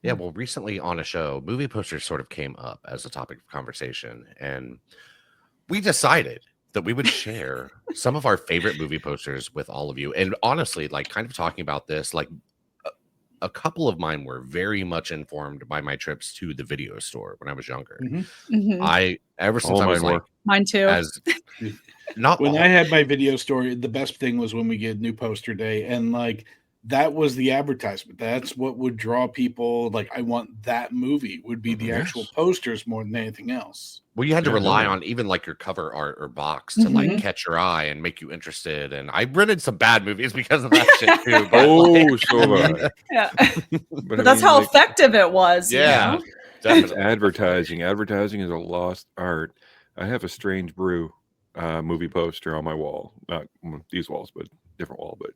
Yeah, well, recently on a show, movie posters sort of came up as a topic of conversation, and we decided that we would share some of our favorite movie posters with all of you. And honestly, like kind of talking about this, like a, a couple of mine were very much informed by my trips to the video store when I was younger. Mhm. Ever since All I was mine like, were. Mine too. as not When all, I had my video store, the best thing was when we get new poster day, and like that was the advertisement. That's what would draw people. Like, I want that movie. Would be the actual Yes. posters more than anything else. well, you had to Yeah, rely no. on even like your cover art or box to like Mhm. catch your eye and make you interested. And I rented some bad movies because of that shit too. But Oh, so have I. Yeah. But But that's how effective it was. yeah, You know? it's definitely. advertising. Advertising is a lost art. I have a Strange Brew movie poster on my wall. Not these walls, but different wall. But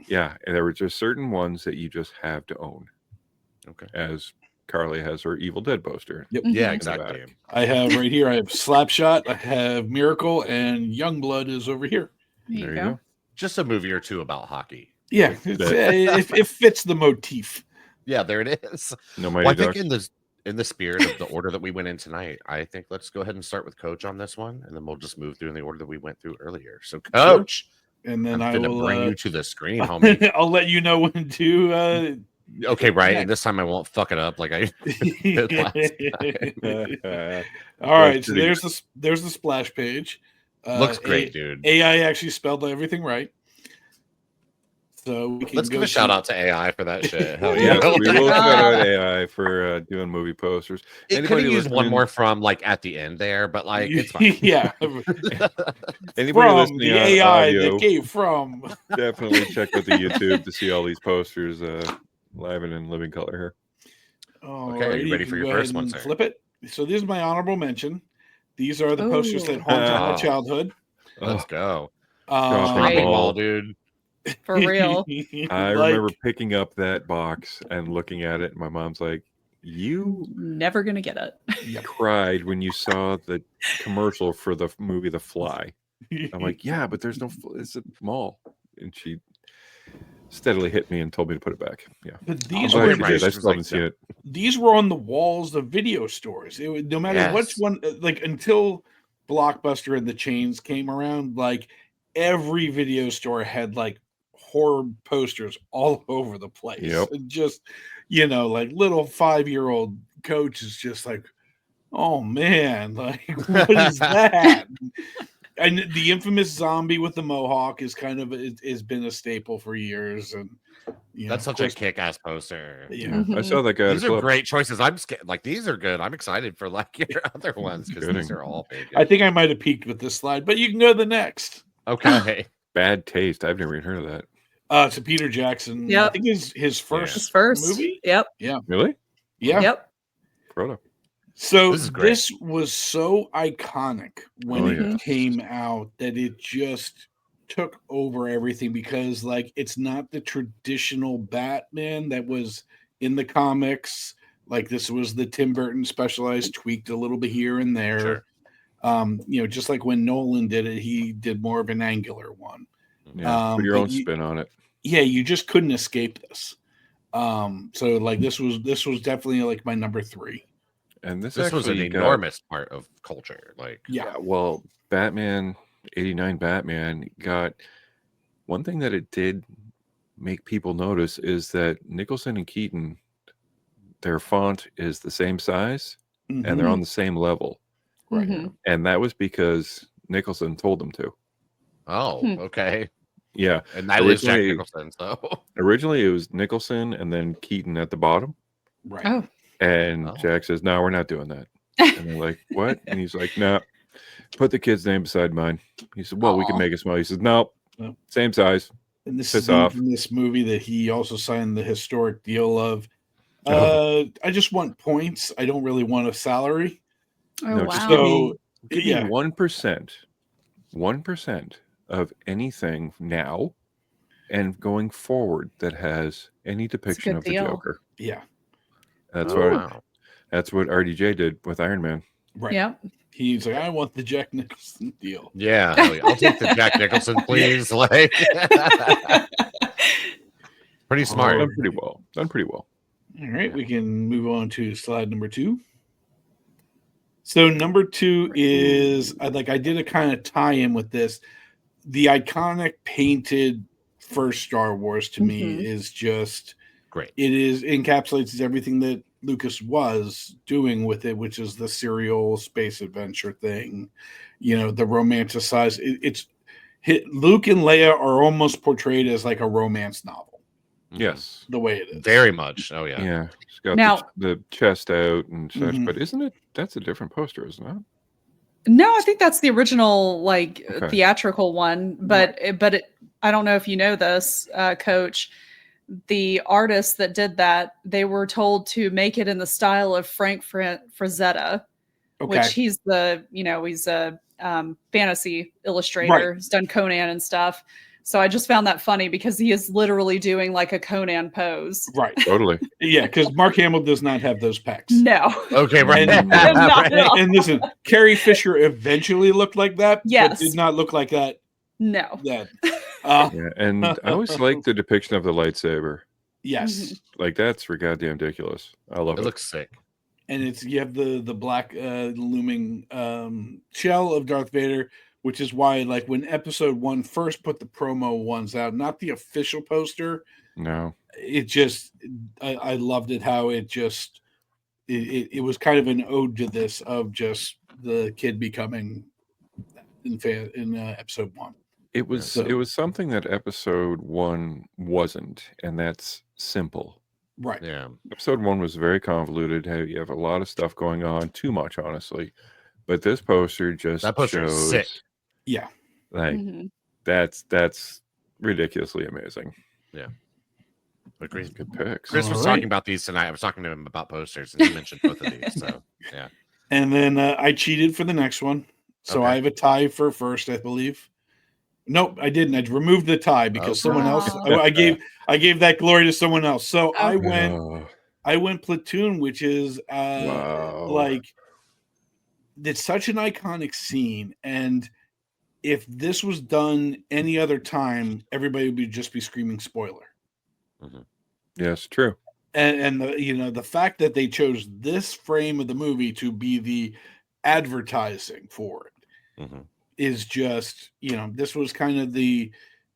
yeah, and there were just certain ones that you just have to own. Okay. As Carly has her Evil Dead poster. Yep. Yeah, Mhm. exactly. back. I have right here. I have Slapshot. I have Miracle, and Youngblood is over here. There There you go. Just a movie or two about hockey. Yeah, it fits the motif. Yeah, there it is. No Well, I Mighty think Ducks. in the spirit of the order that we went in tonight, I think let's go ahead and start with Coach on this one, and then we'll just move through in the order that we went through earlier. So, Coach, And then I'm I gonna will bring you to the screen, homie. I'll let you know when to. Okay, right. And this time I won't fuck it up like I did last time. All right, so pretty there's the splash page. Looks great, dude. AI actually spelled everything right. So we can Let's give go a shout to- out to AI for that shit. Hell Yeah, yeah. we will shout out AI for doing movie posters. It could Anybody have used one listening- more from like at the end there, but like it's fine. yeah, Anybody from listening the on AI audio, that came from. definitely check out the YouTube to see all these posters live and in living color here. Okay, you ready for your go first ahead one, and sir? Flip it. So this is my honorable mention. These are the posters that haunted my Oh. childhood. Let's go. Shopping Shopping mall. mall, dude. For real. I Like, remember picking up that box and looking at it. And my mom's like, "You Never gonna get it. cried when you saw the commercial for the movie The Fly." I'm like, "Yeah, but there's no. It's a mall." And she steadily hit me and told me to put it back. Yeah, but I'm these glad were you did. I just, still haven't seen it. these were on the walls of video stores. It would, no matter which Yes. one, like until Blockbuster and the chains came around, like every video store had like horror posters all over the place. Yep. And just, you know, like little 5-year-old Coach is just like, oh man, like what is that? And the infamous zombie with the mohawk is kind of has been a staple for years, and you know, That's of such a course- kick-ass poster. Yeah. I saw that guy. At These a are club. great choices. I'm scared. Like these are good. I'm excited for like your other ones because these Kidding. are all big. I think I might have peaked with this slide, but you can go to the next. Okay. Bad Taste. I've never even heard of that. It's a Peter Jackson. I Yep. think his first His first. movie. Yep. Really? Yeah. Yep. Frodo. So This is great. this was so iconic when Oh, it yeah. came out that it just took over everything because like it's not the traditional Batman that was in the comics. Like this was the Tim Burton specialized, tweaked a little bit here and there. Sure. You know, just like when Nolan did it, he did more of an angular one. Yeah. Put your but own you- spin on it. Yeah, you just couldn't escape this. So like this was definitely like my number 3. And this This was an actually got- enormous part of culture. Like Yeah. Well, Batman, 89 Batman got one thing that it did make people notice is that Nicholson and Keaton, their font is the same size and they're Mhm. on the same level. Right. Mhm. And that was because Nicholson told them to. oh, Hmm. okay. Yeah. And that is Jack Originally- Nicholson. So Originally it was Nicholson and then Keaton at the bottom. Right. Oh. And Oh. Jack says, "No, we're not doing that." And they're like, "What?" And he's like, "No, put the kid's name beside mine." He said, "Well, we can Aw. make it small." He says, "No, No. same size." And this Piss is the off. infamous movie that he also signed the historic deal of. Oh. I just want points. I don't really want a salary. Oh No, wow. just So Give yeah, me 1% of anything now and going forward that has any depiction good of the deal. Joker. yeah, That's Oh, what wow. that's what RDJ did with Iron Man. right. Yep. He's like, I want the Jack Nicholson deal. Yeah, hell yeah. I'll take the Jack Nicholson, please. Like pretty smart. Done pretty well. Done pretty well. All right, we can move on to slide number 2. So number 2 is I did a kind of tie-in with this. The iconic painted first Star Wars to me Mhm. is just Great. it encapsulates everything that Lucas was doing with it, which is the serial space adventure thing, the romanticized. Luke and Leia are almost portrayed as like a romance novel, Mhm. Yes. the way it is. Very much. Oh yeah. Yeah. She's got Now- the chest out and such, Mhm. but that's a different poster, isn't it? No, I think that's the original Okay. theatrical one, but I don't know if you know this, Coach. The artists that did that, they were told to make it in the style of Frank Frazetta, Okay. which he's he's a fantasy illustrator. He's done Conan and stuff. So I just found that funny because he is literally doing like a Conan pose. Right. Totally. Yeah, because Mark Hamill does not have those pecs. No. Okay, right. And- Not at all. And listen, Carrie Fisher eventually looked like that, Yes. but did not look like that. No. That. Yeah. And I always like the depiction of the lightsaber. Yes. Like that's goddamn ridiculous. I love It it. looks sick. And you have the black looming shell of Darth Vader, which is why when episode 1 first put the promo ones out, not the official poster, No. it just I loved it how it just it was kind of an ode to this of just the kid becoming in episode 1. It was So- it was something that episode 1 wasn't, and that's simple. Right. Yeah. Episode 1 was very convoluted. Hey, you have a lot of stuff going on, too much, honestly. But this poster just That poster is shows sick. Yeah. like Mhm. that's ridiculously amazing. Agreed. Good picks. Chris was All talking right. about these tonight. I was talking to him about posters, and he mentioned both of these. So yeah. And then I cheated for the next one. So Okay. I have a tie for first, I believe. Nope, I didn't. I removed the tie because someone else Aw. I gave that glory to someone else. So I Okay. went Platoon, which is Wow. it's such an iconic scene. And if this was done any other time, everybody would just be screaming spoiler. Yes, true. And the fact that they chose this frame of the movie to be the advertising for it Mhm. is just this was kind of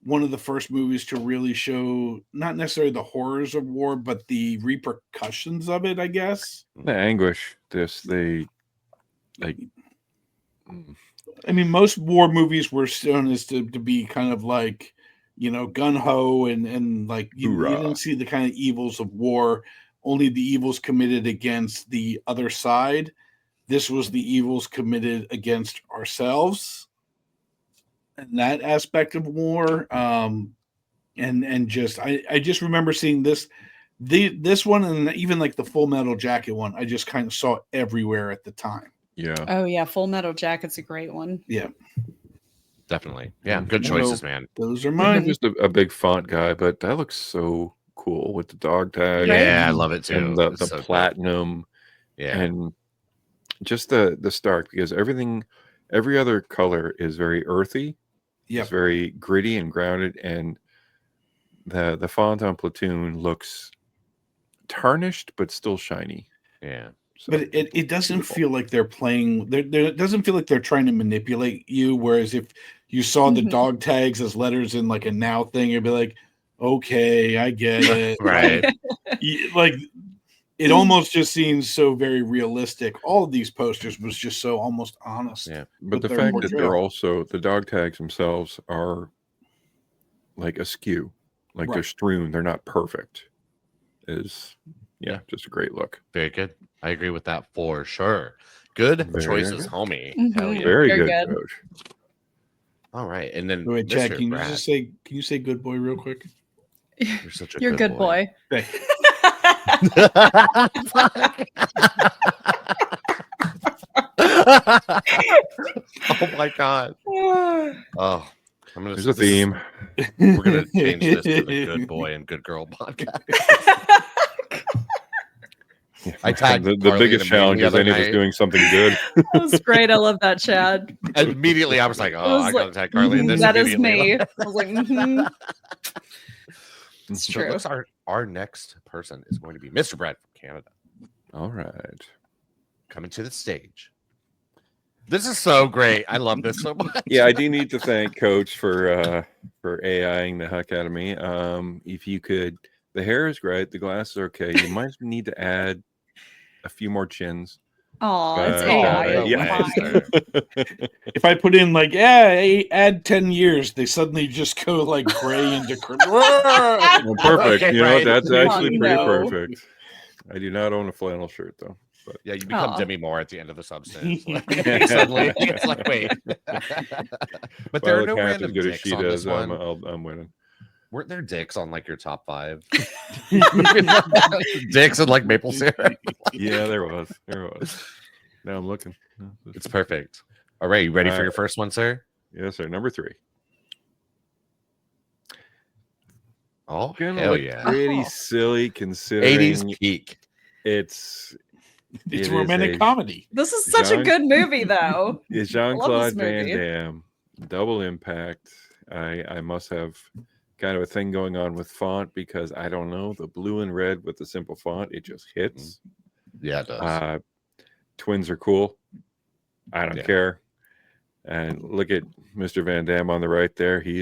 one of the first movies to really show not necessarily the horrors of war but the repercussions of it, I guess. The anguish. They like. I mean, most war movies were shown as to be kind of like gun-ho and like you Hoorah. didn't see the kind of evils of war, only the evils committed against the other side. This was the evils committed against ourselves and that aspect of war. And just I just remember seeing this one, and even like the Full Metal Jacket one, I just kind of saw everywhere at the time. Yeah. Oh yeah, Full Metal Jacket's a great one. Yeah, Definitely. Yeah. Good So- choices, man. those are I'm mine. just a big font guy, but that looks so cool with the dog tag Yeah, I love it too. and the It's so cool. platinum Yeah. and just the Stark, because every other color is very earthy. Yep. It's very gritty and grounded, and the font on Platoon looks tarnished but still shiny. Yeah. So, But it doesn't beautiful. feel like they're playing. It doesn't feel like they're trying to manipulate you. Whereas if you saw the Mhm. dog tags as letters in like a now thing, you'd be like, okay, I get it. Right. Like it almost just seems so very realistic. All of these posters was just so almost honest. Yeah. but with the their fact that they're portrayal. also the dog tags themselves are like askew, like they're Right. strewn. They're not perfect. Is Yeah. just a great look. Very good. I agree with that for sure. Good Very choices, good. homie. Mhm. Hell yeah. Very Very good, good. coach. All right. And then Wait, Chad, Mr. can you Brad, just say good boy real quick? you're such a You're a good boy. Okay. Oh my god. Oh, I'm gonna. There's a theme. We're gonna change this to the Good Boy and Good Girl podcast. I tagged the Carly biggest in a meme challenge the is other any of us night. doing something good. That was great. I love that, Chad. And immediately, I was like, "Oh, was I gotta like, tag Carly." And "Mhm, this that is immediately, me. I was like, mhm. It's So it true. looks our next person is going to be Mr. Brad from Canada All right. coming to the stage. This is so great. I love this so much. Yeah, I do need to thank Coach for AIing the heck out of me. If you could, the hair is great, the glasses are okay. You might need to add a few more chins. Oh, it's But, AI. no It's way, fine. If I put in like, add 10 years, they suddenly just go like gray into Well, perfect. Okay, you know, right. that's Oh, actually pretty no. perfect. I do not own a flannel shirt though. But Yeah, you become Aw. Demi Moore at the end of the substance. Like, suddenly, it's like, wait. But if there I are look no half as random good as dicks she on this does, one. I'm winning. Weren't there dicks on like your top 5? Dicks and like maple syrup. Yeah, there was. There was. Now I'm looking. It's perfect. All right, you ready for All your right. first one, sir? Yes, sir. Number 3. Oh, Gonna hell look yeah. pretty Oh. silly considering 80s peak. it's It's It is romantic a- comedy. This is such a Jean- good movie, though. It's I love Jean-Claude this Van movie. Damme, Double Impact. I must have kind of a thing going on with font because I don't know, the blue and red with the simple font, it just hits. Yeah, it does. Twins are cool. I don't Yeah. care. And look at Mr. Van Damme on the right there. He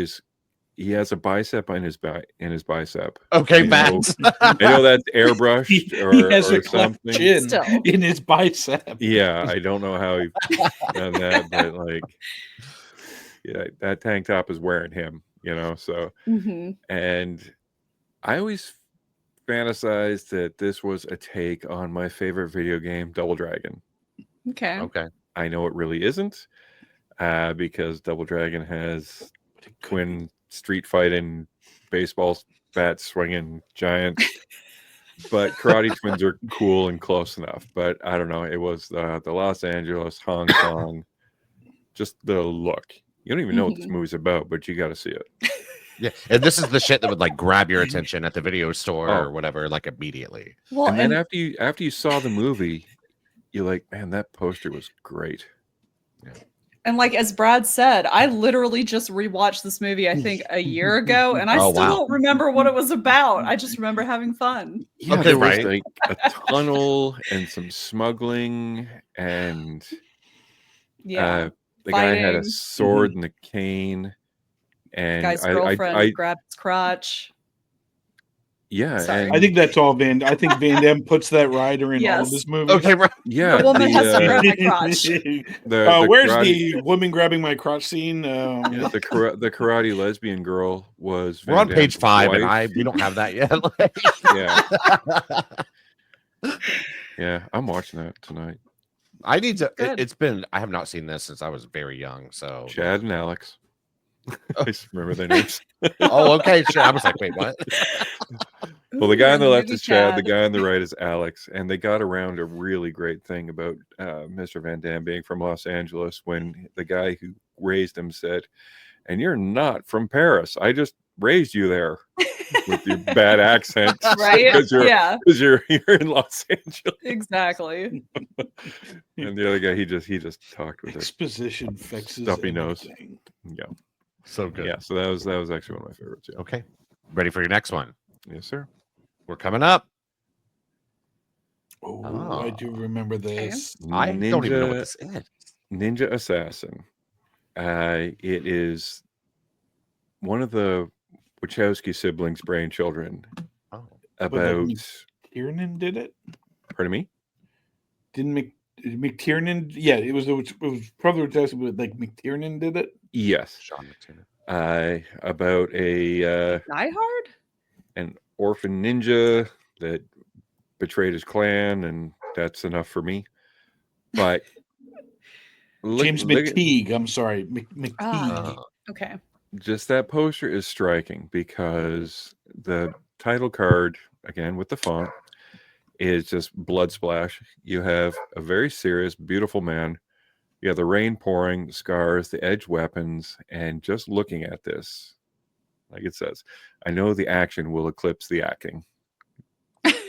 has a bicep in his bicep. Okay, I know- Matt. I know that's airbrushed He or, has or a cleft something. chin Still. in his bicep. Yeah, I don't know how he done that, but like, yeah, that tank top is wearing him, you know. So, Hmm. and I always fantasized that this was a take on my favorite video game, Double Dragon. Okay. Okay. I know it really isn't, because Double Dragon has twin street fighting, baseball bat swinging giant. But Karate Twins are cool and close enough. But I don't know. It was the Los Angeles, Hong Kong, just the look. You don't even know what this Mhm. movie's about, but you got to see it. Yeah. And this is the shit that would like grab your attention at the video store Oh. or whatever, like immediately. Well, And then and after you saw the movie, you're like, man, that poster was great. like as Brad said, I literally just rewatched this movie, I think, a year ago, and I Oh, still wow. don't remember what it was about. I just remember having fun. Yeah, Okay, there was right. like a tunnel and some smuggling, and Yeah. the guy had a Fighting. sword and a cane, and Guy's I girlfriend grabbed his crotch. yeah, Sorry. and I think that's all I think Van Damme puts that rider in all of Yes. his movies. Okay, right. yeah, The woman has to grab my crotch. Where's karate, the woman grabbing my crotch scene? yeah, the karate lesbian girl was We're Van on page Damme's 5 and wife. we don't have that yet. Yeah, yeah, I'm watching that tonight. I need to Good. I have not seen this since I was very young. So Chad and Alex. I just remember their names. Oh, okay, sure. I was like, wait, what? Well, the guy on the Ooh, left movie is Chad. The guy on the right is Alex, and they got around a really great thing about Mr. Van Damme being from Los Angeles when the guy who raised him said, "And you're not from Paris. I just raised you there with your bad accent, Right? Because Yeah, you're in Los Angeles." exactly. And the other guy, he just talked with it. Exposition fixes Stuffy nose. everything. Yeah, So good. yeah. So that was actually one of my favorites. Yeah. Okay. Ready for your next one? Yes, sir. We're coming up. Oh, I do remember this. I don't even know what this is. Ninja Assassin. It is one of the Wachowski siblings' brainchildren Oh. about. Tiernan did it. Pardon me. Didn't McTiernan? Yeah, it was probably but like McTiernan did it. Yes. Sean McTiernan. About a Die Hard? an orphan ninja that betrayed his clan, and that's enough for me. But James look at- McTeague. I'm sorry, McTeague. Uh, Okay. just that poster is striking because the title card, again with the font, is just blood splash. You have a very serious, beautiful man. You have the rain pouring, the scars, the edged weapons, and just looking at this, like it says, I know the action will eclipse the acting.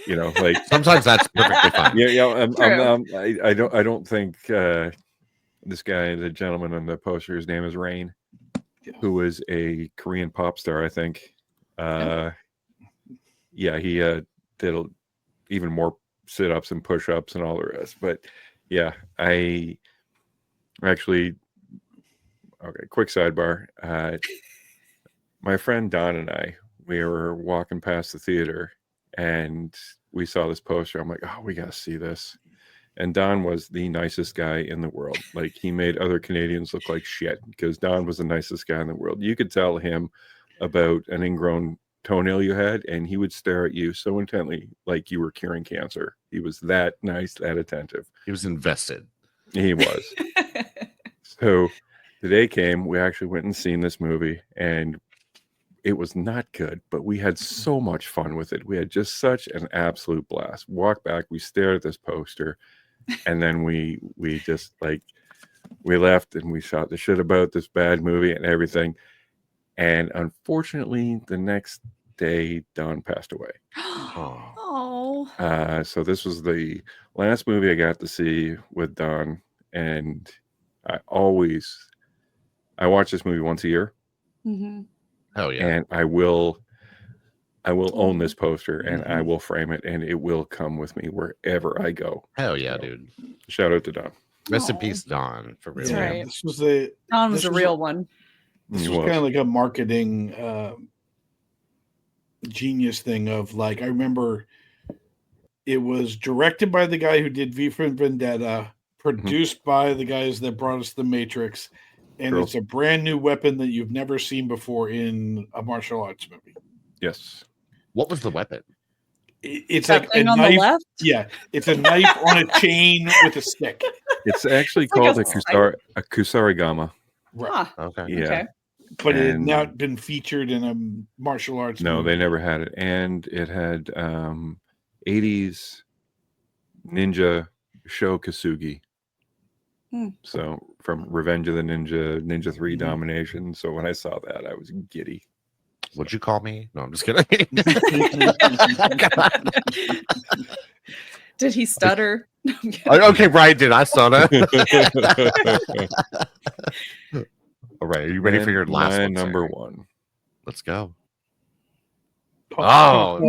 You know, like sometimes that's perfectly fine. yeah. True. I don't think this guy, the gentleman on the poster, his name is Rain, Yeah. who was a Korean pop star, I think. yeah, he did even more sit-ups and push-ups and all the rest. But yeah, I actually, okay, quick sidebar. My friend Don and I, we were walking past the theater and we saw this poster. I'm like, oh, we got to see this. And Don was the nicest guy in the world. Like, he made other Canadians look like shit because Don was the nicest guy in the world. You could tell him about an ingrown toenail you had, and he would stare at you so intently like you were curing cancer. He was that nice, that attentive. He was invested. He was. So the day came, we actually went and seen this movie, and it was not good, but we had so much fun with it. We had just such an absolute blast. Walked back, we stared at this poster, and then we just like, we left and we shot the shit about this bad movie and everything. And unfortunately, the next day, Don passed away. Oh. So this was the last movie I got to see with Don, and I watch this movie once a year, Mm-hmm. Oh yeah. and I will own this poster, and I will frame it, and it will come with me wherever I go. Hell yeah, So, dude. shout out to Don. Rest in Aw. peace, Don. For real. That's right. This was the Don was This a was- real one. this He was was. kind of like a marketing genius thing of like, I remember it was directed by the guy who did V for Vendetta, produced by the guys that brought us The Matrix, and True. it's a brand new weapon that you've never seen before in a martial arts movie. Yes. What was the weapon? It's That like a thing on knife. the left. Yeah, it's a knife on a chain with a stick. It's actually It's like called a a kusarigama. Right. Huh. Okay. Yeah. Okay. But it had And- not been featured in a martial arts No, movie. they never had it. And it had 80s ninja show Kasugi. Hmm. So from Revenge of the Ninja, Ninja 3 Mhm. Domination. So when I saw that, I was giddy. Would you call me? No, I'm just kidding. Did he stutter? No, I'm kidding. Okay, right, dude. I saw that. All right, are you ready for your last my one? number Sarah? one? Let's go. I'm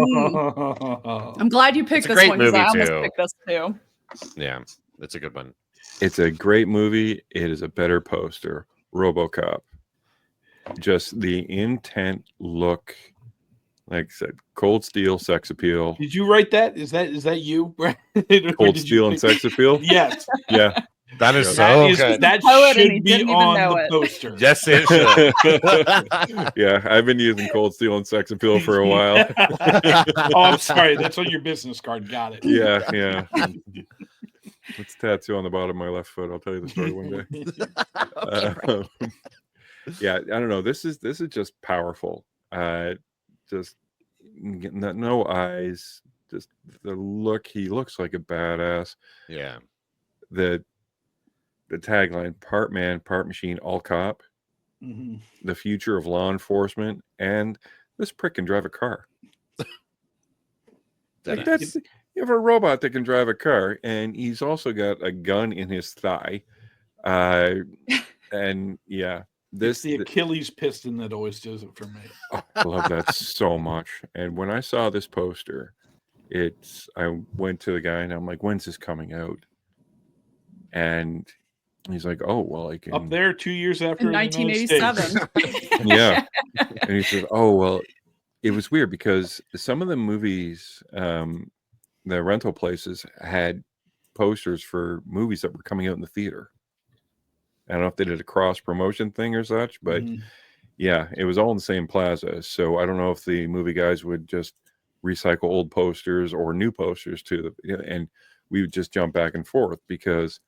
glad you picked It's a this great one because I movie, almost too. picked this too. Yeah, it's a good one. It's a great movie. It is a better poster. RoboCop. Just the intent look. Like I said, Cold Steel, sex appeal. Did you write that? Is that you? Or Cold did you Steel and pick- sex appeal. Yes, Yeah. That is Yeah. so that good. Poet, and he should be didn't even on know the it. poster. Yes, it should. Yeah, I've been using Cold Steel and sex appeal for a while. Oh, I'm sorry. That's on your business card. Got it. Yeah. It's a tattoo on the bottom of my left foot. I'll tell you the story one day. Yeah, I don't know. This is just powerful. Just no eyes. Just the look. He looks like a badass. Yeah. The tagline: part man, part machine, all cop. Mhm. The future of law enforcement, and this prick can drive a car. Like, that's, you have a robot that can drive a car, and he's also got a gun in his thigh. And yeah, It's the Achilles piston that always does it for me. I love that so much. And when I saw this poster, I went to the guy and I'm like, when's this coming out? And he's like, oh, well, I can. Up there 2 years after In the United States. 1987. Yeah. And he said, oh, well, it was weird because some of the movies, the rental places had posters for movies that were coming out in the theater. I don't know if they did a cross promotion thing or such, but Mhm. yeah, it was all in the same plaza. So I don't know if the movie guys would just recycle old posters or new posters to and we would just jump back and forth because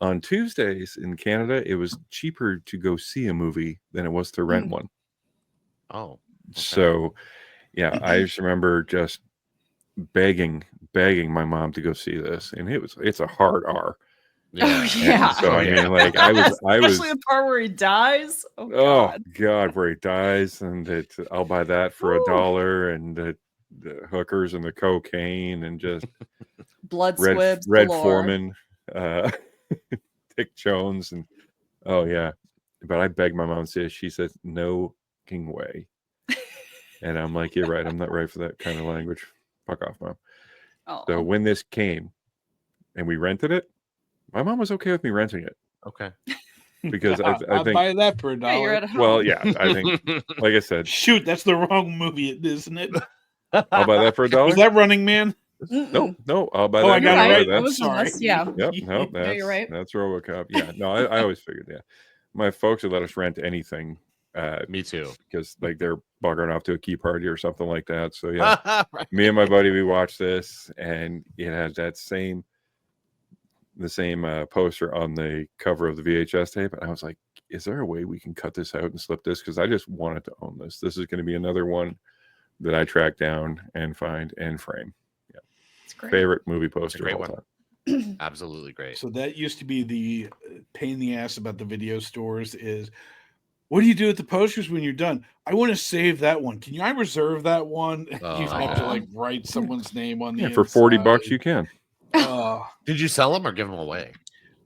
on Tuesdays in Canada, it was cheaper to go see a movie than it was to rent one. Oh. Okay. So yeah, I just remember just begging my mom to go see this, and it's a hard R. Oh, yeah. So I mean, like I was Especially the part where he dies. Oh, oh God. god, where he dies, and I'll buy that for Woo. $1, and the hookers and the cocaine, and just Blood Red squibs. galore. Foreman, Dick Jones, and oh yeah. But I begged my mom to see it. She says no king way. And I'm like, you're right. I'm not right for that kind of language. Fuck off, Mom. Oh, So when this came and we rented it, my mom was okay with me renting it Okay. because I I'll think, buy that for a hey, you're dollar. at home. well, yeah, I think, like I said, Shoot, that's the wrong movie, isn't it? I'll buy that for $1. Was that Running Man? No, no, I'll buy Oh, that. I got You're it right. right. That That's, was on Sorry. us, yeah. yep, no, No, you're right. that's RoboCop. Yeah, no, I always figured, yeah. My folks would let us rent anything Me too. because like they're buggering off to a key party or something like that. So yeah, Right. me and my buddy, we watched this, and it has the same poster on the cover of the VHS tape. And I was like, is there a way we can cut this out and slip this? Because I just wanted to own this. This is going to be another one that I track down and find and frame. It's great. Favorite movie poster great of all one. time. Absolutely great. So that used to be the pain in the ass about the video stores is, what do you do with the posters when you're done? I want to save that one. Can I reserve that one? Oh, You I have to know. like write someone's name on the Yeah, for $40 inside. you can. Did you sell them or give them away?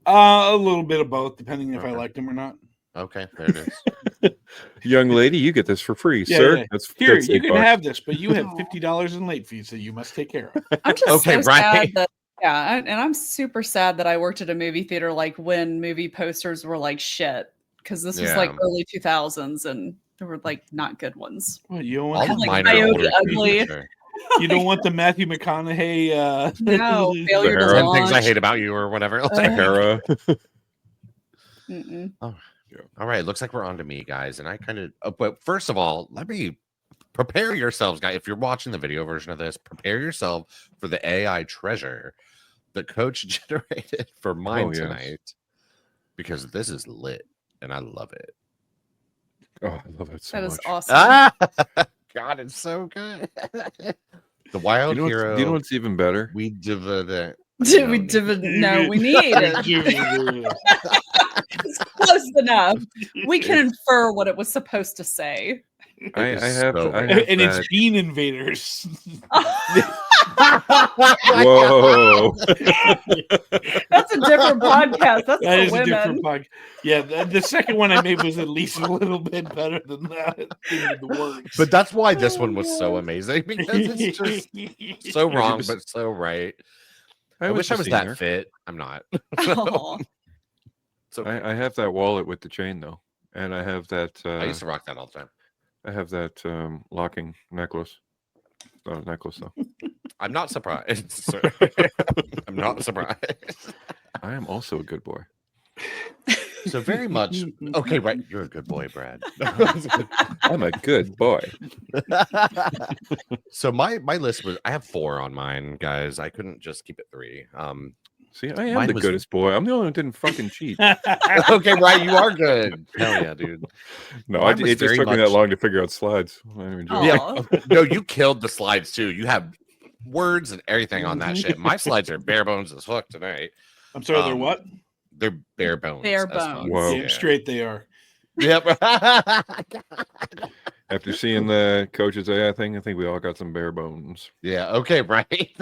A little bit of both, depending if I Okay. liked them or not. Okay, there it is. Young lady, you get this for free, Yeah, sir. yeah. That's Here, that's you $8. can have this, but you have Aw. $50 in late fees that you must take care of. I'm just Okay, so right. sad that and I'm super sad that I worked at a movie theater like when movie posters were like shit because this was like Yeah. early 2000s and there were like not good ones. What, you don't All want of like mine are Coyote older too, Ugly. for sure. you don't want the Matthew McConaughey. No, failure to Sahara. 10 things I launch. hate about you or whatever. Sahara. Mm-mm. All right, looks like we're on to me, guys. And I kind of, but first of all, let me prepare yourselves, guys. If you're watching the video version of this, prepare yourself for the AI treasure that Coach generated for mine yes. tonight, because this is lit and I love it. Oh, I love that so That much. is awesome. Ah, God, it's so good. The Wild Do Hero. you know what's even better? We divided it. Do we No, no, we need it. It's close enough. We can infer what it was supposed to say. I is have, so I good. have And that. it's Bean Invaders. Whoa! That's a different podcast. That's That for is a women. different podcast. Yeah, the second one I made was at least a little bit better than that. In the works. But that's why this one was so amazing, because it's just so wrong, but so right. I wish I was that fit. I'm not. Aw. So I have that wallet with the chain though, and I have that. I used to rock that all the time. I have that locking necklace. Not a necklace though. I'm not surprised. sir. I'm not surprised. I am also a good boy. So very much okay, right? You're a good boy, Brad. I'm a good boy. So my list was, I have 4 on mine, guys. I couldn't just keep it 3. See, I am Mine the was- goodest boy. I'm the only one who didn't fucking cheat. Okay, right? You are good. Hell yeah, dude. No, Mine was it just very took me that much- long to figure out slides. I didn't even do it. Yeah. Aw. No, you killed the slides too. You have words and everything on that shit. My slides are bare bones as fuck tonight. I'm sorry, they're Um, what? They're bare bones. Bare as fuck. bones. Whoa. Damn straight they are. Yep. After seeing the coach's AI thing, I think we all got some bare bones. Yeah. Okay. Right.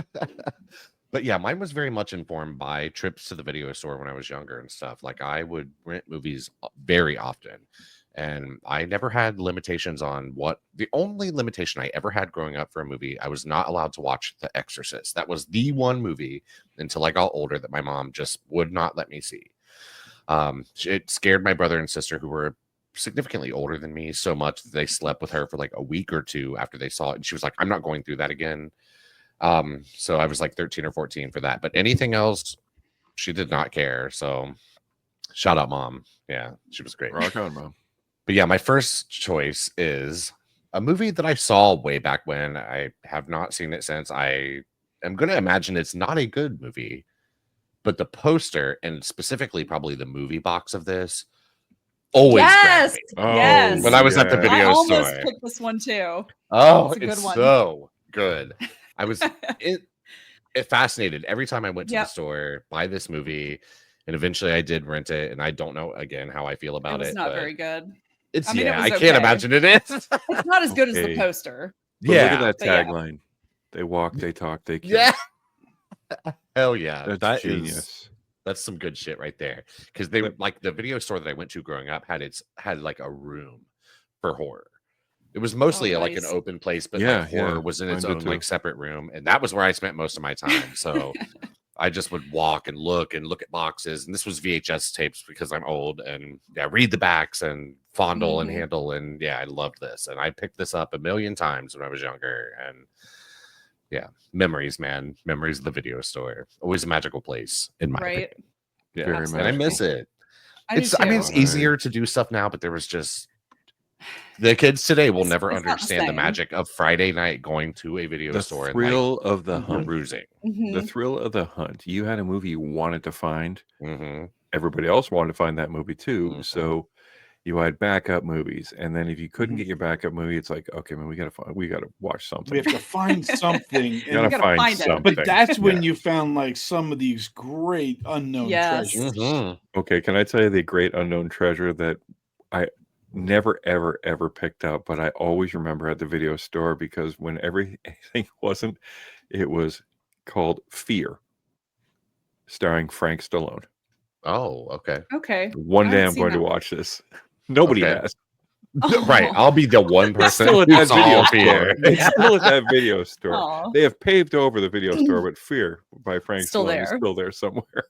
But yeah, mine was very much informed by trips to the video store when I was younger and stuff. Like I would rent movies very often, and I never had limitations on what. The only limitation I ever had growing up for a movie, I was not allowed to watch The Exorcist. That was the one movie until I got older that my mom just would not let me see. It scared my brother and sister, who were significantly older than me, so much that they slept with her for like a week or 2 after they saw it, and she was like, "I'm not going through that again." So I was like 13 or 14 for that, but anything else, she did not care. So shout out, Mom. Yeah, she was great. Rock on, Mom. But yeah, my first choice is a movie that I saw way back when. I have not seen it since. I am going to imagine it's not a good movie, but the poster, and specifically probably the movie box of this, always grabbed Yes. me. Yes. When I was at the yeah. video I almost store. picked this one too. Oh, It's a good it's one. so good. I was it fascinated every time I went to the Yep. store, buy this movie, and eventually I did rent it. And I don't know again how I feel It about was it. not but very good. It's I mean, it I was can't okay. imagine it is. It's not as good as the Okay. poster. But yeah, look at that But yeah. tagline. They walk, they talk, they kill. yeah. Hell yeah, That's that is- genius. that's some good shit right there. Because they Yep. like the video store that I went to growing up had like a room for horror. It was mostly like an nice. open place, but Yeah, like horror yeah, was in its mine did own like too. separate room, and that was where I spent most of my time. So I just would walk and look at boxes, and this was VHS tapes because I'm old, and yeah, read the backs and fondle and Mhm. handle, and yeah, I loved this, and I picked this up a million times when I was younger, and yeah, memories, man, memories of the video store, always a magical place in my opinion. Right. Yeah, Very and I miss Absolutely. it. I do I mean, too. it's easier to do stuff now, but there was just the kids today will never It's not the understand the same. magic of Friday night going to a video The store and like thrill of the Mhm. hunt. perusing. The Mhm. thrill of the hunt. You had a movie you wanted to find. Hmm. Everybody else wanted to find that movie too. Mhm. So you had backup movies, and then if you couldn't Mhm. get your backup movie, it's like, okay, man, we gotta watch something. We have to find something. You gotta gotta find find it. something. But that's when Yeah. you found like some of these great unknown Yes. treasures. Mhm. Okay, can I tell you the great unknown treasure that I never ever ever picked up, but I always remember at the video store because when everything wasn't, it was called Fear, starring Frank Stallone. Oh, okay. Okay. One I day haven't I'm seen going to that one. watch this. Nobody Okay. has. Right. Oh. I'll be the one person Still at who that video saw store. Fear. It's still at that video store. Aw. They have paved over the video store, but Fear by Frank Still Stallone is there. still there somewhere.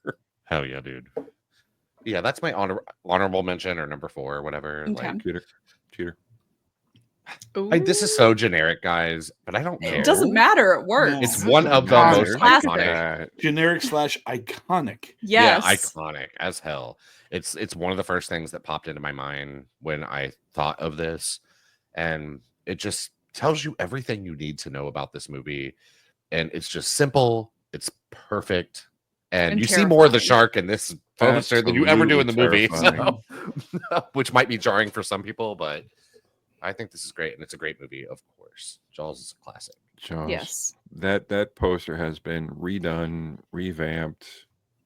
Hell yeah, dude. Yeah, that's my honorable mention or number 4 or whatever. Okay. Like, Cheater. this is so generic, guys, but I don't care. It doesn't matter. It works. No. It's one of the Iconic. most Classic. iconic. Generic / iconic. Yes. Yeah, iconic as hell. It's one of the first things that popped into my mind when I thought of this, and it just tells you everything you need to know about this movie, and it's just simple. It's perfect, and And you see more of the terrifying. shark in this poster than you ever do in the movie, so, which might be jarring for some people, but I think this is great, and it's a great movie. Of course, Jaws is a classic. Jaws. Yes. That poster has been redone, revamped,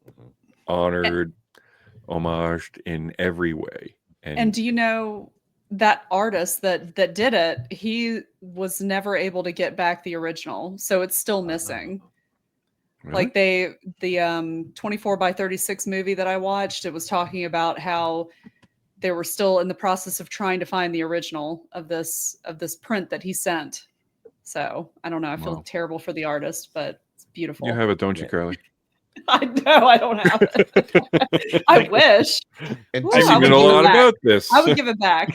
Mhm. honored, homaged in every way. And do you know that artist that did it? He was never able to get back the original, so it's still missing. Really? Like the 24 by 36 movie that I watched, it was talking about how they were still in the process of trying to find the original of this print that he sent. So I don't know. I feel Wow. terrible for the artist, but it's beautiful. You have it, don't you, Yeah. Carly? I know I don't have it. I wish. And Ooh, to I I even would know a give it lot back. about this. I would give it back.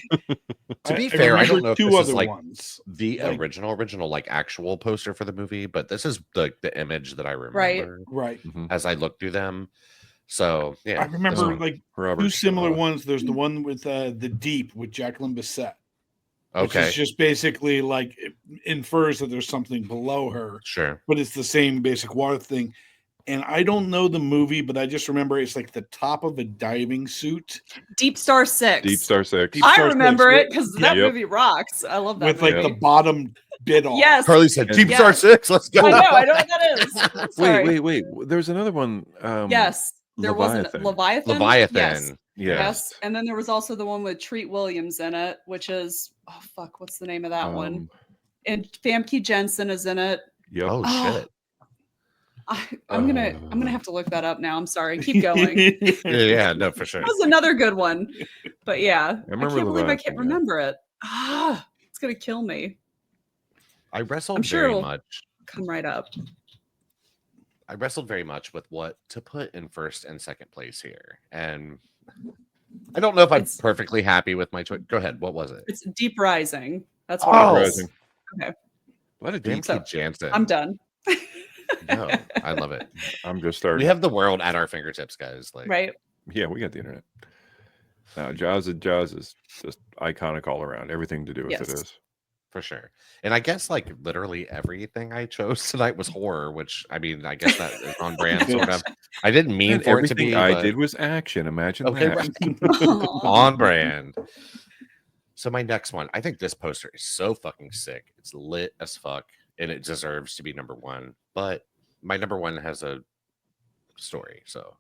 to be fair, I don't remember know if two this other is like ones. the Like- original like actual poster for the movie, but this is the image that I Right. remember Right. Mhm. as I looked through them. So yeah, I remember one. like Robert two similar Shaw. ones. There's the one with the Deep with Jacqueline Bisset. Which Okay, is just basically like it infers that there's something below her, sure. but it's the same basic water thing. And I don't know the movie, but I just remember it's like the top of a diving suit Deep Star 6. Deep Star 6. Deep I Star remember 6 it because with- that Yep. movie rocks. I love that with like movie. the bottom bit off. Yes. Carly said, "Deep Yes. Star 6, let's go." I know what that is. Sorry. Wait. There's another one. Yes. There was a Leviathan. Leviathan. Yes. Yes. Yes. And then there was also the one with Treat Williams in it, which is what's the name of that one? And Famke Jensen is in it. Yep. Oh Oh, shit. I'm gonna have to look that up now. I'm sorry. Keep going. That Yeah, no, for sure. was another good one. But yeah, I remember can't believe I Leviathan, can't yeah. remember it. It's gonna kill me. I wrestled I'm sure very it'll- much. Come right up. I wrestled very much with what to put in first and second place here, and I don't know if I'm It's- perfectly happy with my choice. Go ahead. What was it? It's Deep Rising. That's what Oh. it Rising. is. Okay. What a damn Famke stuff. Janssen. I'm done. No, I love it. I'm just starting. We have the world at our fingertips, guys. Like, Right. Yeah, we got the internet. Jaws is just iconic all around. Everything to do with it Yes. is. for sure. And I guess like literally everything I chose tonight was horror, which I mean, I guess that is on brand, sort of. I didn't mean And for it to everything be. I but did was action. Imagine Okay, that. right. On brand. So my next one, I think this poster is so fucking sick. It's lit as fuck, and it deserves to be number one. But my number one has a story. So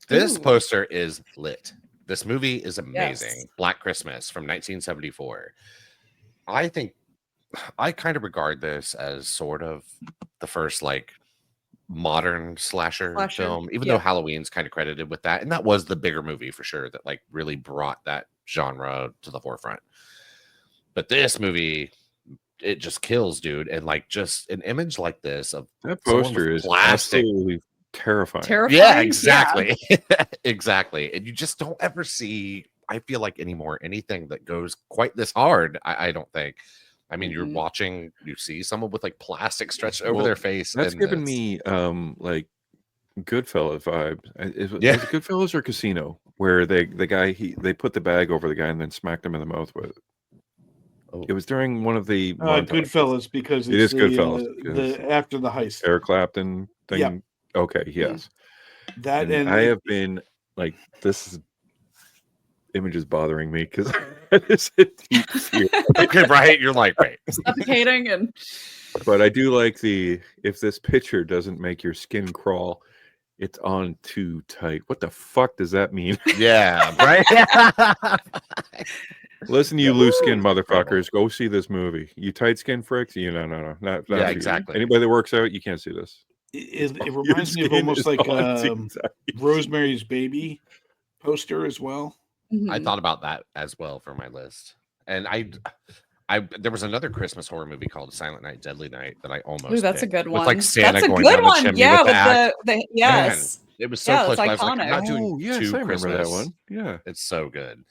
this Ooh. poster is lit. This movie is amazing. Yes. Black Christmas from 1974. I think I kind of regard this as sort of the first like modern slasher film, even though yeah. Halloween's kind of credited with that, and that was the bigger movie for sure that like really brought that genre to the forefront. But this movie, it just kills, dude. And like just an image like this of That someone poster with is plastic. absolutely terrifying. Terrifying. Yeah, exactly. Exactly. And you just don't ever see, I feel like anymore, anything that goes quite this hard. I don't think. I mean, you're Mm-mm. watching, you see someone with like plastic stretched over Well, their face. That's in given this. me like Goodfellas vibes. Was Yeah. it Goodfellas or Casino where the guy they put the bag over the guy and then smacked him in the mouth with it? Oh. It was during one of the montages. Goodfellas, because It it's is Goodfellas, because the after the heist. Eric Clapton thing. Yep. Okay, yes. That And and I have been like, this image is bothering me because it is a deep fear. Okay, right. You're like, right. Suffocating and But I do like if this picture doesn't make your skin crawl, it's on too tight. What the fuck does that mean? Yeah, right. Listen, you loose skin Woo! motherfuckers, go see this movie. You tight skin fricks? No. Not Yeah, you. exactly. Anybody that works out, you can't see this. it Your reminds me of skin almost is like on too tight. Rosemary's Baby poster as well. I Mhm. thought about that as well for my list. And I there was another Christmas horror movie called Silent Night, Deadly Night that I almost Ooh, that's a picked, good with one. like Santa That's a going good down one. the chimney Yeah, with with the axe. the yes. It was so Yeah, close, that's but I was like, I'm not iconic. doing Oh, yes, two I remember Christmas. that one. Yeah. It's so good.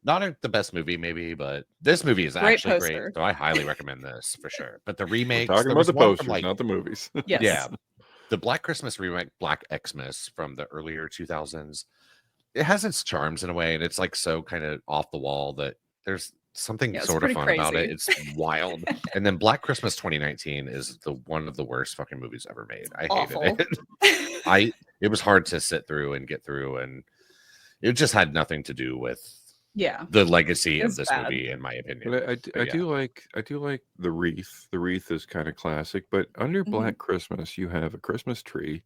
Not the best movie, maybe, but this movie is Great actually poster. great. So I highly recommend this for sure. But the We're remakes, talking there about was the one from posters, like, not the movies. Yes. yeah, the Black Christmas remake, Black Xmas from the earlier 2000s. It has its charms in a way, and it's like so kind of off the wall that there's something Yeah, it's sort of pretty fun about it. crazy. It's wild. And then Black Christmas 2019 is the one of the worst fucking movies ever made. I Awful. hated it. It was hard to sit through and get through, and it just had nothing to do with Yeah. the legacy of It's this bad. movie, in my opinion. But I yeah. do like the wreath. The wreath is kind of classic. But under Mhm. Black Christmas, you have a Christmas tree,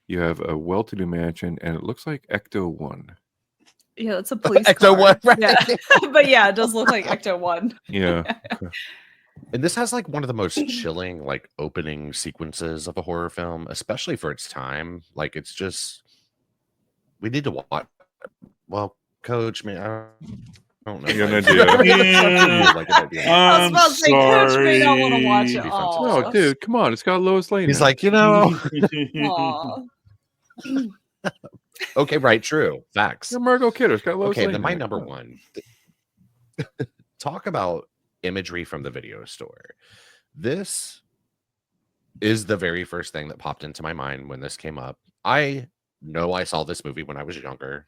you have a well-to-do mansion, and it looks like Ecto-1. Yeah, that's a police Ecto car. One, right? Yeah. But yeah, it does look like Ecto 1. Yeah. And this has like one of the most chilling like opening sequences of a horror film, especially for its time. Like it's just we need to watch. Well, Coach, man, I don't know. You got an like- idea? Yeah. like an idea. I was about to say, Coach may not want to watch it. Be fun to Aw. No, dude, come on. It's got Lois Lane. He's in it. like, you know, Aw. okay, right, true, facts. Yeah, Margot Kidder. It's got Lois Okay, Lane. then my in it. number Come on. one. Talk about imagery from the video store. This is the very first thing that popped into my mind when this came up. I know I saw this movie when I was younger,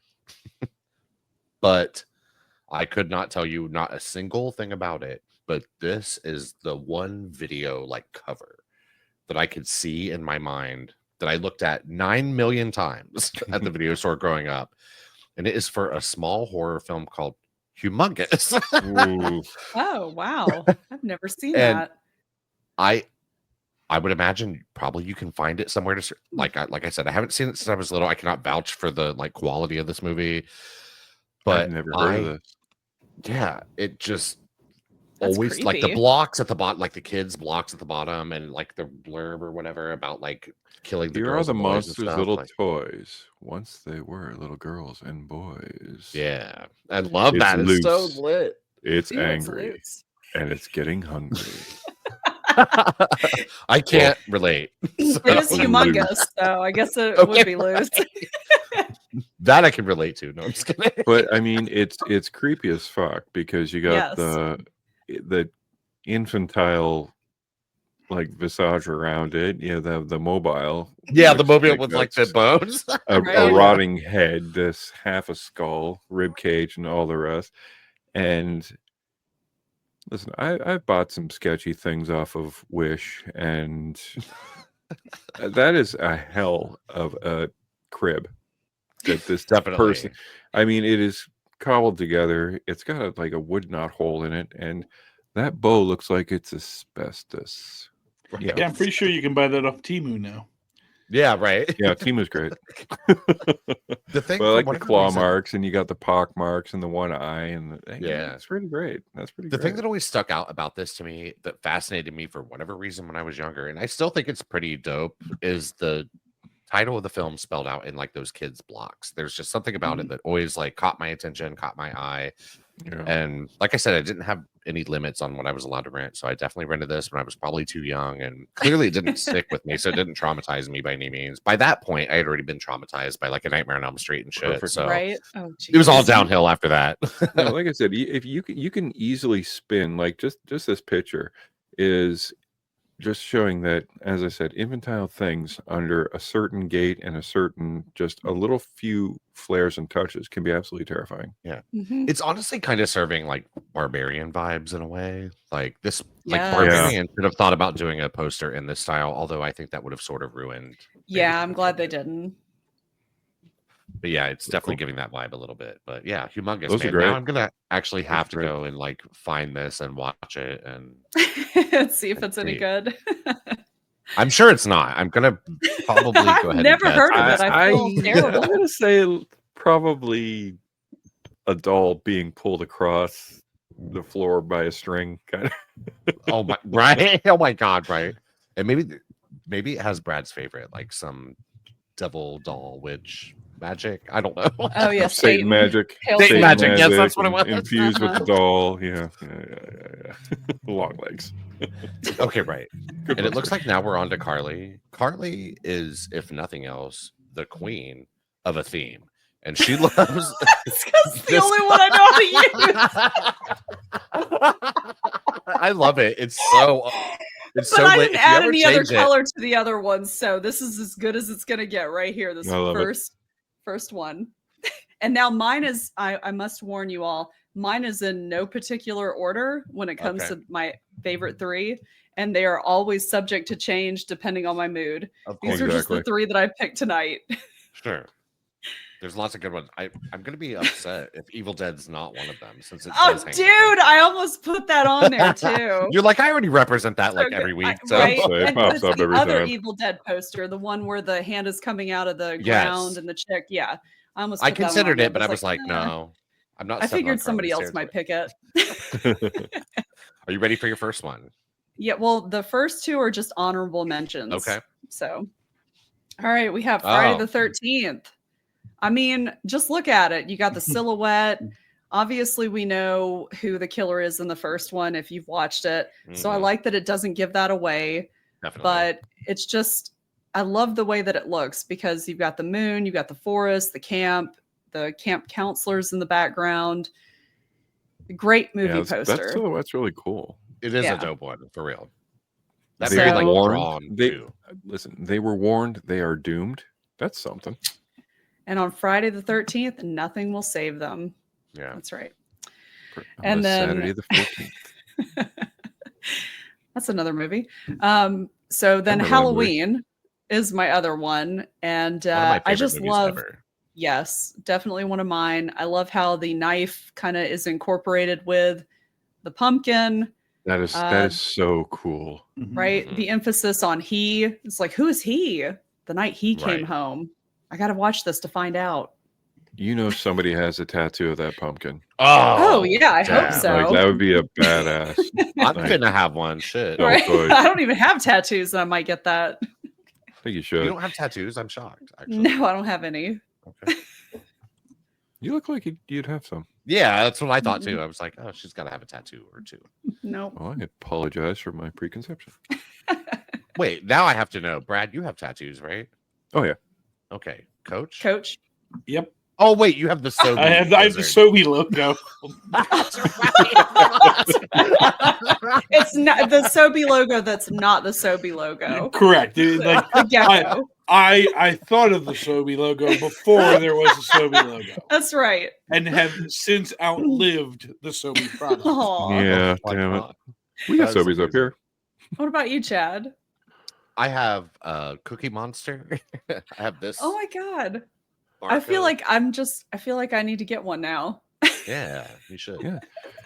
but I could not tell you not a single thing about it. But this is the one video like cover that I could see in my mind that I looked at 9 million times at the video store growing up. And it is for a small horror film called Humongous. Ooh. Oh, wow. I've never seen And that. I would imagine probably you can find it somewhere to like I said, I haven't seen it since I was little. I cannot vouch for the like quality of this movie, but I've never heard of this. yeah, it just That's always like the creepy. blocks at the bottom, like the kids' blocks at the bottom, and like the blurb or whatever about like killing the Here are girls the and boys and monsters' stuff, little like, toys. Once they were little girls and boys. yeah, I love It's that. It's so loose. lit. It's Ew, it's angry loose. and it's getting hungry. I can't relate. It is So- humongous, so I guess it Okay, would be loose. That I can relate to. No, I'm just kidding. But I mean, it's creepy as fuck because you got Yes. the infantile like visage around it. You know, the mobile. Yeah, the which, mobile like, with like the that's bones. a Right. rotting head, this half a skull, rib cage, and all the rest. And listen, I've bought some sketchy things off of Wish, and that is a hell of a crib that this Definitely. person. I mean, it is cobbled together. It's got like a wood knot hole in it, and that bow looks like it's asbestos. Yeah. Yeah, I'm pretty sure you can buy that off Temu now. Yeah, right. Yeah, Timu's great. The thing, Well, for like the whatever claw reason- marks, and you got the pock marks, and the one eye, and Yeah. it's pretty great. That's pretty. The great. thing that always stuck out about this to me, that fascinated me for whatever reason when I was younger, and I still think it's pretty dope, is the title of the film spelled out in like those kids blocks. There's just something about it that always like caught my attention, caught my eye. Yeah. And like I said, I didn't have any limits on what I was allowed to rent. So I definitely rented this when I was probably too young, and clearly it didn't stick with me. So it didn't traumatize me by any means. By that point, I had already been traumatized by like a Nightmare on Elm Street and shit. Perfect. So Right? Oh, it was all jeez. downhill after that. No, like I said, if you can easily spin, like just this picture is just showing that, as I said, infantile things under a certain gate and a certain, just a little few flares and touches can be absolutely terrifying. Mhm. It's honestly kind of serving like Barbarian vibes in a way. Like this, like Yes. Barbarian should have thought about doing a poster in this style, although I think that would have sort of ruined. Yeah, I'm maybe glad a they bit. didn't. But yeah, it's definitely Cool. giving that vibe a little bit. But yeah, humongous. Those are Man. great. Now I'm gonna actually have to great. go and like find this and watch it, and See if it's any see. good. I'm sure it's not. I'm gonna probably go I've ahead. never and heard bet of it. that I feel it's not. terrible. I'm gonna say probably a doll being pulled across the floor by a string, kind of. Oh my right. Oh my god, right. And maybe it has Brad's favorite, like some devil doll witch magic. I don't know. Oh yeah, Satan magic. Hail Satan Satan. magic, yes, that's what it was. Infused with Uh-huh. the doll. Yeah. Long legs. Okay, right. Good And it poster. looks like now we're on to Carly. Carly is, if nothing else, the queen of a theme. And she loves It's 'cause it's the this- only one I know how to use. I love it. It's so But so I lit. didn't If you add ever any other change it- color to the other ones, so this is as good as it's gonna get right here. This I love it. first one. And now mine is, I must warn you all, mine is in no particular order when it comes Okay. to my favorite three, and they are always subject to change depending on my mood. Of These course, are just the Exactly. three that I picked tonight. sure. There's lots of good ones. I'm gonna be upset if Evil Dead's not one of them, since it Oh, does hang dude, I almost put that on there too. You're like, I already represent that like So every good. week. I- So right? So it And pops it's up the every other time. Evil Dead poster, the one where the hand is coming out of the Yes. ground and the chick. Yeah, I almost I put that one on considered there, it, but I was like, nah. no, I'm not. I stepping on figured somebody Carly's else might territory. pick it. Are you ready for your first one? Yeah, well, the first two are just honorable mentions. Okay. So, all right, we have Friday Oh. the 13th. I mean, just look at it. You got the silhouette. Obviously, we know who the killer is in the first one if you've watched it. So I Mhm. like that it doesn't give that away. Definitely. But it's just, I love the way that it looks because you've got the moon, you've got the forest, the camp counselors in the background. Great movie Yeah, poster. that silhouette's really cool. it is yeah. a dope one for real. That They very were like warned. drawn They- too. Listen, they were warned. They are doomed. That's something. And on Friday the 13th, nothing will save them. Yeah. That's right. On And the then- Saturday the 14th. That's another movie. So then remember that movie. Halloween is my other one. And One of my I favorite just movies love, ever. yes, definitely one of mine. I love how the knife kind of is incorporated with the pumpkin, That is so cool. right? Mhm. The emphasis on he. It's like, who is he? The night he came Right. home. I got to watch this to find out. You know somebody has a tattoo of that pumpkin. Oh, yeah, I damn. hope so. Like that would be a badass. I'm Like, gonna have one. Shit. Oh, Right? boy. I don't even have tattoos, and I might get that. I think you You should. don't have tattoos? I'm shocked. Actually. No, I don't have any. Okay. You look like you'd have some. Yeah, that's what I thought too. I was like, oh, she's got to have a tattoo or two. No. Well, I apologize for my preconception. Wait, now I have to know, Brad. You have tattoos, right? Oh, yeah. Okay, Coach. Coach. Yep. Oh wait, you have the Sobe. I have the wizard. Sobe logo. That's right. It's not the Sobe logo. That's not the Sobe logo. Correct. Like The gecko. I thought of the Sobe logo before there was a Sobe logo, That's right. and have since outlived the Sobe product. Aw. Yeah, Oh my damn it. God. We got That's Sobeys up here. What about you, Chad? I have Cookie Monster. I have this. Oh my god. I feel barcode. like I feel like I need to get one now. Yeah, you should. Yeah.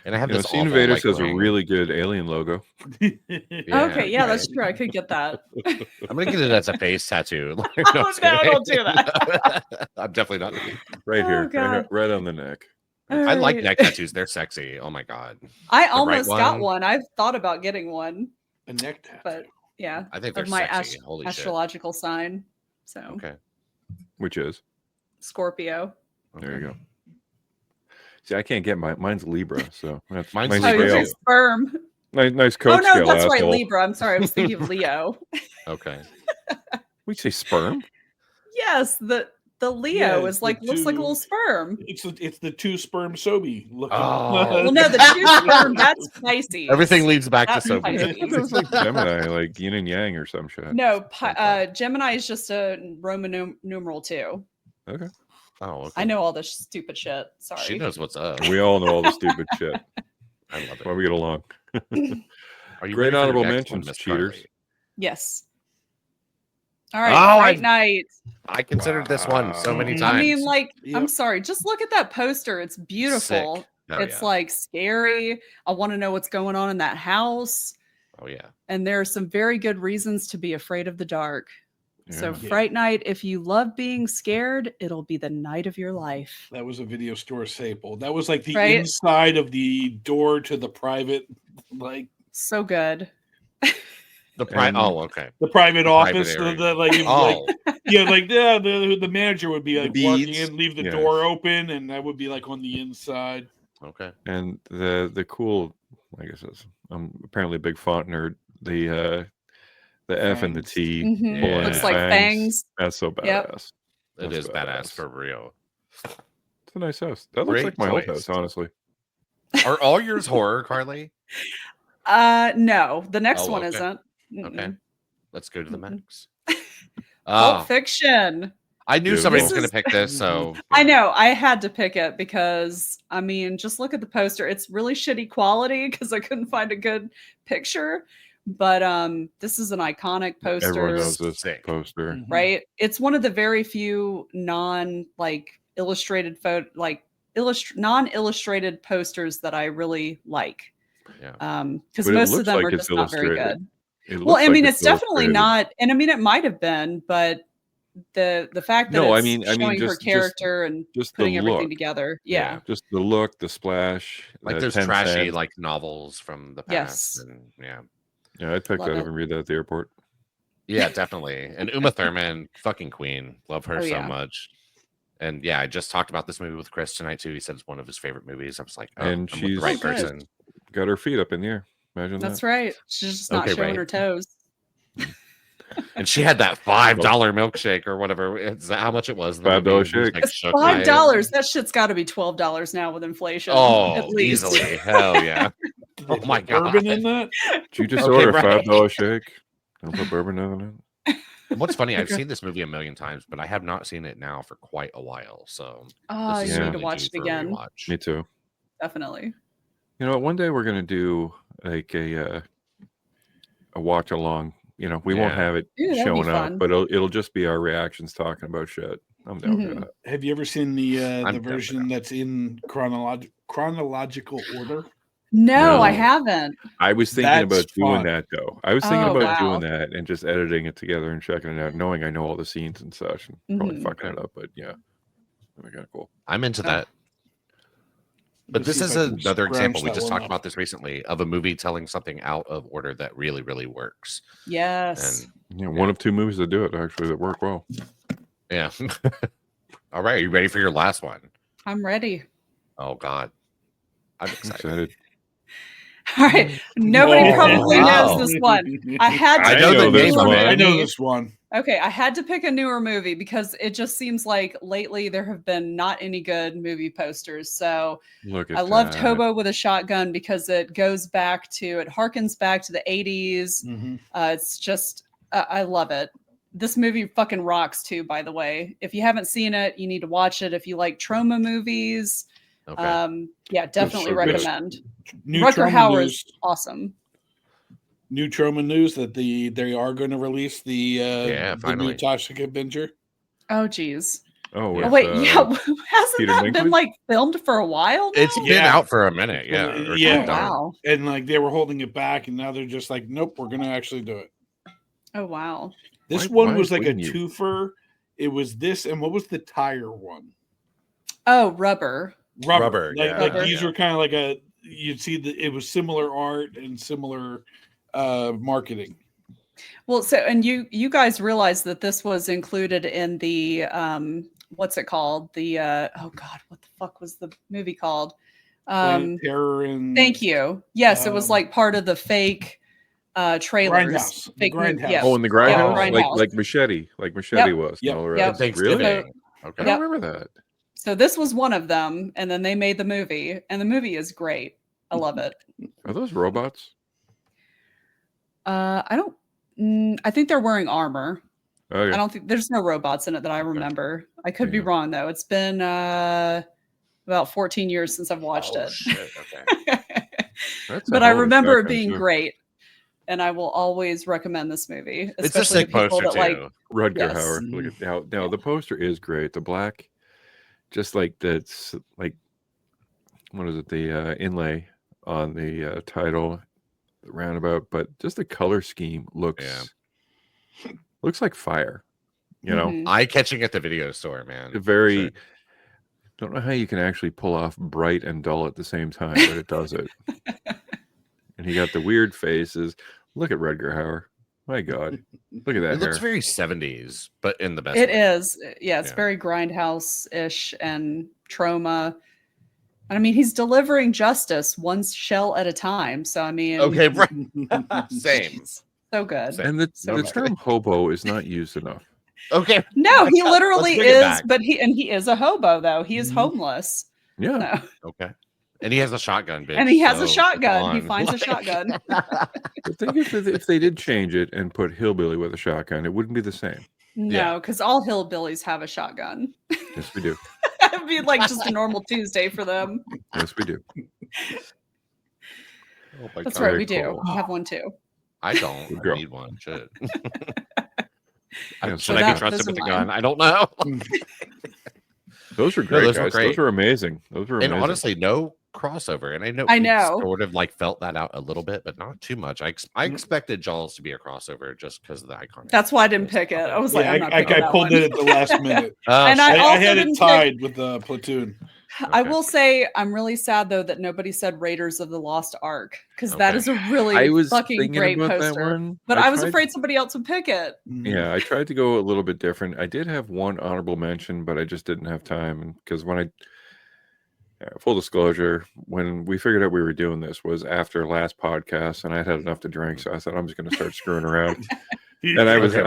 And I have You know, this. Scene awful, Invaders like, has a ring. really good alien logo. Okay, yeah, that's right. true. I could get that. I'm gonna get it as a face tattoo. Oh, I'm no, just kidding. don't do that. I'm definitely not. Right Oh, here, God. right on the neck. I like Alright. neck tattoos. They're sexy. Oh my god. I right almost got one. one. I've thought about getting one, A neck tattoo. but yeah, I think they're of my sexy. Holy shit. astrological sign. So Okay. Which is Scorpio. there you go. See, I can't get mine's Libra, so that's Mine's mine's Oh, Libra yours scale. is sperm. Nice Oh coat no, scale that's right, asshole. Libra. I'm sorry, I was thinking of Leo. Okay. We say sperm. Yes, the Yeah, Leo it's is like the looks like a little two- sperm. It's the two sperm Sobe looking. Oh. Well, no, the two sperm, that's Pisces. Everything leads back to That's Sophie. Pisces. It was like Gemini, like yin and yang or some shit. No, Gemini is just a Roman numeral 2. Okay. Oh, okay. I know all this stupid shit. Sorry. She knows what's up. We all know all the stupid shit. I love That's why it. we get along. Are you Great ready for your honorable next one, mentions, Miss cheaters. Carly? Yes. All right, Oh, Fright I- Night. I considered this one so many Wow. times. I mean, like, I'm Yep. sorry. Just look at that poster. It's beautiful. Sick. Oh, It's yeah. like scary. I want to know what's going on in that house. Oh yeah. And there are some very good reasons to be afraid of the dark. So, Yeah. Fright Night, if you love being scared, it'll be the night of your life. That was a video store staple. That was like the Right? inside of the door to the private, like So good. And- okay. the private The office. private The, area. like, it was Oh, like yeah, like the manager would be The like walking beads. in, leave the Yeah. door open, and that would be like on the inside. okay. And the cool, I guess it's apparently a big font nerd. The F and the Fangs. T. Mhm. Yeah. Looks like fangs. That's so badass. Yep. It That's is badass for real. It's a nice house. That looks Great like my old choice. house, honestly. Are all yours horror, Carly? No, the next Oh, one okay. isn't. Okay. Mm-mm. Let's go to the Mm-mm. max. Pulp Oh, Fiction. I knew Beautiful. somebody was This going is- to pick this, so I know I had to pick it because I mean, just look at the poster. It's really shitty quality because I couldn't find a good picture. But this is an iconic poster, Everyone knows this Sick. poster. Mhm. right? It's one of the very few illustrated non-illustrated posters that I really like. Yeah. Because But it most of looks them like are it's just not very illustrated. good. It Well, looks I mean, like it's definitely illustrated. not, and I mean, it might have been, but the fact that No, I it's mean, showing her just character and just the putting everything look. together, Yeah. yeah. Just the look, the splash, Like the those 10 trashy cent. like novels from the past. Yes. And yeah. Yeah, I'd pick Love that up it. and read that at the airport. Yeah, definitely. And Uma Thurman, fucking queen. Love her Oh, so yeah. much. And yeah, I just talked about this movie with Chris tonight too. He said it's one of his favorite movies. I was like, oh, And I'm with the she's- right Oh, good. person. Got her feet up in the air. Imagine That's that. right. She's just not Okay, showing right. her toes. And she had that $5 milkshake or whatever. Is that how much it was? in the $5 movie? He was, shake. like, It's shook by it. $5. That shit's got to be $12 now with inflation. Oh, at least. easily. Hell yeah. Did Oh they my put bourbon in God. that? Did you just Okay, order a right. $5 shake? Don't put bourbon in it. And what's funny, I've Okay. seen this movie a million times, but I have not seen it now for quite a while. So Oh, this is you need to certainly watch due it for a again. rewatch. Me too. Definitely. You know, one day we're gonna do like a watch along. You know, we won't Yeah. have it Ooh, that'd be showing fun. up, but it'll just be our reactions talking about shit. I'm down Mhm. with that. Have you ever seen the I'm down for version that's in chronological order? No, I No. haven't. I was thinking That's about doing fun. that though. I was thinking Oh, about wow. doing that and just editing it together and checking it out, knowing I know all the scenes and such, and probably Mhm. fucking Okay. it up. But yeah, that'd be kind of cool. I'm into Oh. that. But Let's this see is if I can another scrounge example. We that just one talked up. about this recently of a movie telling something out of order that really, really works. Yes. And Yeah, one of two movies that do it actually that work well. yeah. All right. Are you ready for your last one? I'm ready. Oh, God. I'm I'm excited. excited. All right. Nobody Oh, probably wow. knows this one. I had to I pick know a the newer name of it. I know movie. this one. Okay, I had to pick a newer movie because it just seems like lately there have been not any good movie posters. So Look at I loved that. Hobo with a Shotgun because it harkens back to the 80s. Mhm. It's just, I love it. This movie fucking rocks too, by the way. If you haven't seen it, you need to watch it. If you like trauma movies, Okay. yeah, definitely so good. recommend. New Rutger trauma Hauer news. is awesome. New trauma news that they are going to release the new finally. Toxic Avenger. Oh, geez. Oh, Yeah. Oh, with, wait, yeah. Hasn't Peter that been Dinklage? like filmed for a while? It's now? been Yeah. out for a minute. Yeah. or Yeah. Oh, done. wow. And like they were holding it back, and now they're just like, nope, we're going to actually do it. Oh, wow. This Why- one why was like a wouldn't you? twofer. It was this, and what was the tire one? Oh, Rubber. Rubber, Like, yeah. like Rubber. these were kind of like you'd see that it was similar art and similar marketing. Well, so and you guys realize that this was included in the what's it called? The oh God, what the fuck was the movie called? Planet Terror and Thank you. Yes, it was like part of the fake trailers. Grindhouse. The Fake Grindhouse. Yeah. Oh, in the Yeah, grindhouse, Grindhouse. like Machete was. Yep. And all the Yep. rest. Thanksgiving. Really? Okay. I Yep. don't remember that. So this was one of them, and then they made the movie, and the movie is great. I love it. Are those robots? I don't. I think they're wearing armor. Oh I yeah. don't think there's no robots in it that I remember. I could be Yeah. wrong though. It's been about 14 years since I've watched Oh, it. shit. Okay. That's a But I hell of a remember it shotgun, being too. great, and I will always recommend this movie. It's a Especially sick to people poster that like. too. Rudger Yes. Hauer. Look at now. The poster is great. The black, just like that's like, what is it? The inlay on the title, the roundabout, but just the color scheme looks like fire. You know, Mhm. Eye catching at the video store, man. very. Sure. Don't know how you can actually pull off bright and dull at the same time, but it does it. And he got the weird faces. Look at Rudger Hauer. My God, look at that It looks hair. very 70s, but in the best It way. is. Yeah, it's Yeah. very grindhouse-ish and trauma. And I mean, he's delivering justice one shell at a time. So I mean, Okay, right. Same. so good. Same. And the No term hobo is not used enough. Okay. No, he Let's literally bring it is, back. but he is a hobo though. He is Mhm. homeless. Yeah. No. Okay. And he has a shotgun, bitch. And he has so a shotgun. He come finds on. a shotgun. But think if they did change it and put hillbilly with a shotgun, it wouldn't be the same. No, because all hillbillies have a shotgun. Yes, we do. It'd be like just a normal Tuesday for them. Yes, we do. Oh my That's God. right, Very we do. cool. We have one too. I don't. Good I girl. need one. Shit. Yeah, Should so I that- be trusted those with are the mine. gun? I don't know. those are No, great, those were guys. great. Those are amazing. Those were And amazing. honestly, no crossover. And I know I we know. sort of like felt that out a little bit, but not too much. I expected Jaws to be a crossover just because of the iconic. That's why I didn't pick it. I was like, Yeah, I'm not I picking that pulled one. it at the last minute. And I I also had it didn't pick- tied with the Platoon. I Okay. will say I'm really sad though that nobody said Raiders of the Lost Ark because that Okay. is a really I was fucking thinking great about that poster. one. But I was tried- afraid somebody else would pick it. Yeah, I tried to go a little bit different. I did have one honorable mention, but I just didn't have time because full disclosure, when we figured out we were doing this was after last podcast, and I'd had enough to drink, so I thought I'm just going to start screwing around. And I was You're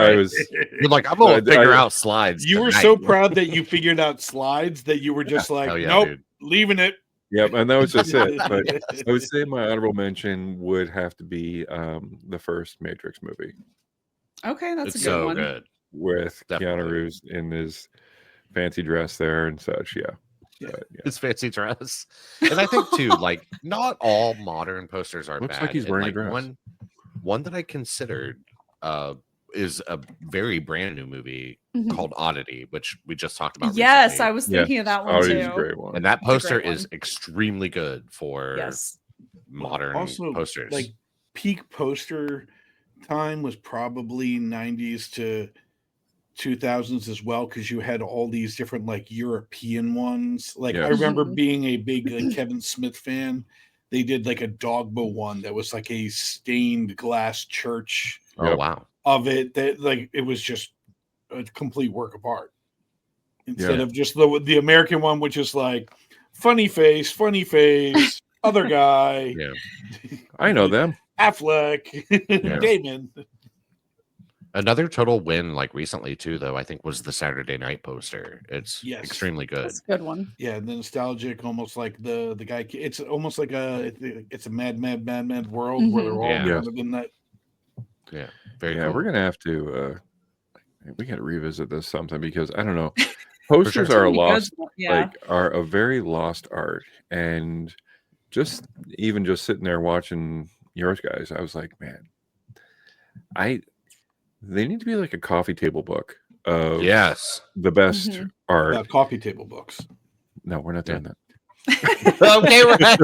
like, I'm gonna I- figure I- out slides. You were tonight. so proud that you figured out slides that you were just like, Hell yeah, nope, dude. leaving it. Yep, and that was just it. But I would say my honorable mention would have to be the first Matrix movie Okay, that's It's a good so one. good. with Keanu Definitely. Reeves in his fancy dress there and such. Yeah. Yeah. But, yeah. His fancy dress. And I think too, like not all modern posters are Looks bad. like he's And, wearing a dress. One that I considered is a very brand new movie Mhm. called Oddity, which we just talked about. Yes, recently. I was Yeah. thinking of that one Oh, he's a too. great one. And that It's a great poster is one. extremely good for Yes. modern Also, posters. like peak poster time was probably 90s to 2000s as well, because you had all these different like European ones. Like Yeah. I remember Mhm. being a big like, Kevin Smith fan. They did like a Dogma one that was like a stained glass church oh Yep. wow. of it, that like it was just a complete work of art instead Yeah. of just the American one, which is like funny face, other guy, Yeah. I know them. Affleck, Yeah. Damon. Another total win, like recently too, though, I think was the Saturday Night poster. It's Yes. extremely good. That's a good one. Yeah, the nostalgic, almost like the guy. It's almost like it's a mad world where they're all Yeah. kind of in that. Yeah. Very Yeah, cool. we're gonna have to we gotta revisit this sometime because I don't know. Posters sure. are a Pretty good lost one, yeah. are a very lost art. And just sitting there watching yours guys, I was like, man, they need to be like a coffee table book of Yes. the best Mhm. art. Coffee table books. No, we're not doing that. Okay, right.